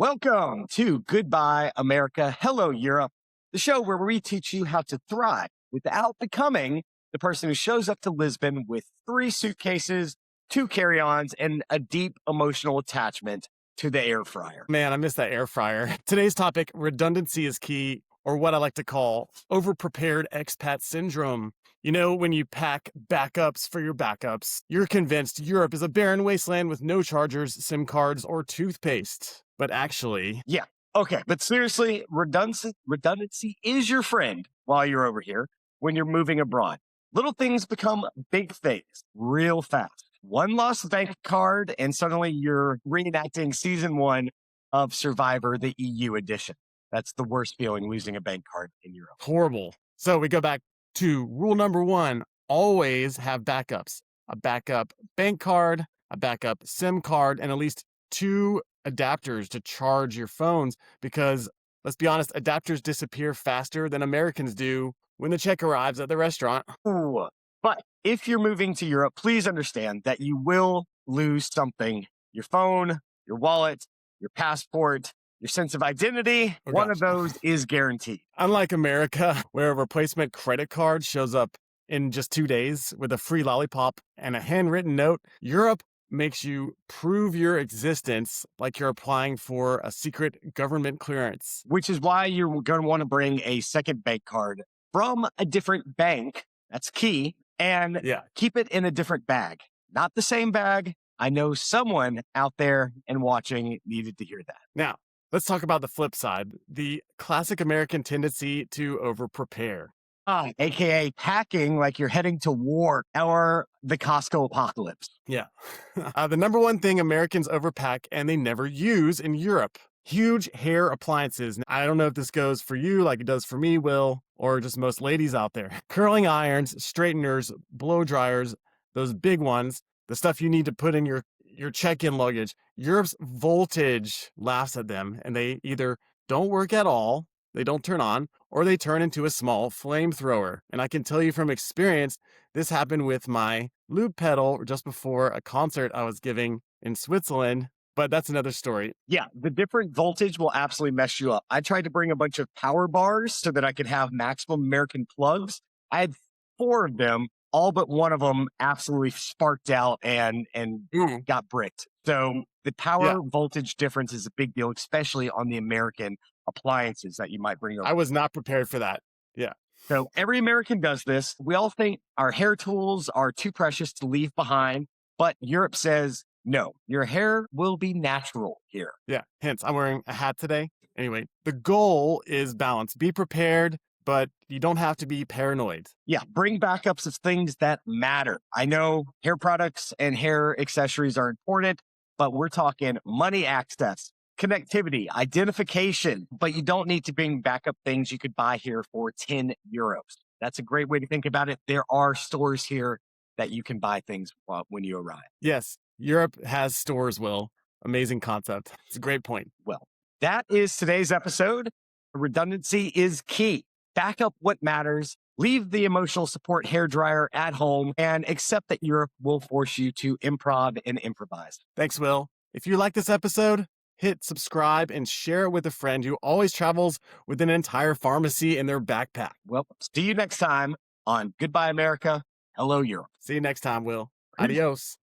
Welcome to Goodbye America, Hello Europe, the show where we teach you how to thrive without becoming the person who shows up to Lisbon with 3 suitcases, 2 carry-ons, and a deep emotional attachment to the air fryer. Man, I miss that air fryer. Today's topic, redundancy is key, or what I like to call overprepared expat syndrome. You know, when you pack backups for your backups, you're convinced Europe is a barren wasteland with no chargers, SIM cards, or toothpaste. But actually... Yeah, okay, but seriously, redundancy is your friend while you're over here when you're moving abroad. Little things become big things real fast. One lost bank card, and suddenly you're reenacting season 1 of Survivor, the EU edition. That's the worst feeling, losing a bank card in Europe. Horrible. So we go back to rule number 1, always have backups. A backup bank card, a backup SIM card, and at least 2 adapters to charge your phones, because let's be honest, adapters disappear faster than Americans do when the check arrives at the restaurant. Ooh. But if you're moving to Europe, please understand that you will lose something. Your phone, your wallet, your passport, your sense of identity. One of those is guaranteed. Unlike America, where a replacement credit card shows up in just 2 days with a free lollipop and a handwritten note, Europe makes you prove your existence like you're applying for a secret government clearance. Which is why you're going to want to bring a second bank card from a different bank. That's key. And keep it in a different bag, not the same bag. I know someone out there and watching needed to hear that. Now, let's talk about the flip side, the classic American tendency to overprepare. AKA packing like you're heading to war or the Costco apocalypse. Yeah. The number one thing Americans overpack and they never use in Europe. Huge hair appliances. I don't know if this goes for you like it does for me, Will, or just most ladies out there. Curling irons, straighteners, blow dryers, those big ones, the stuff you need to put in your check-in luggage. Europe's voltage laughs at them, and they either don't work at all, they don't turn on, or they turn into a small flamethrower. And I can tell you from experience, this happened with my lube pedal just before a concert I was giving in Switzerland. But that's another story. Yeah, the different voltage will absolutely mess you up. I tried to bring a bunch of power bars so that I could have maximum American plugs. I had 4 of them. All but one of them absolutely sparked out and got bricked. So the power voltage difference is a big deal, especially on the American appliances that you might bring over. I was not prepared for that. Yeah. So every American does this. We all think our hair tools are too precious to leave behind, but Europe says, no, your hair will be natural here. Yeah, hence I'm wearing a hat today. Anyway, the goal is balance. Be prepared, but you don't have to be paranoid. Yeah, bring backups of things that matter. I know hair products and hair accessories are important, but we're talking money access, connectivity, identification, but you don't need to bring backup things you could buy here for 10 euros. That's a great way to think about it. There are stores here that you can buy things when you arrive. Yes. Europe has stores, Will. Amazing concept. It's a great point. Well, that is today's episode. Redundancy is key. Back up what matters. Leave the emotional support hairdryer at home and accept that Europe will force you to improv and improvise. Thanks, Will. If you like this episode, hit subscribe and share it with a friend who always travels with an entire pharmacy in their backpack. Well, see you next time on Goodbye America, Hello Europe. See you next time, Will. Adios.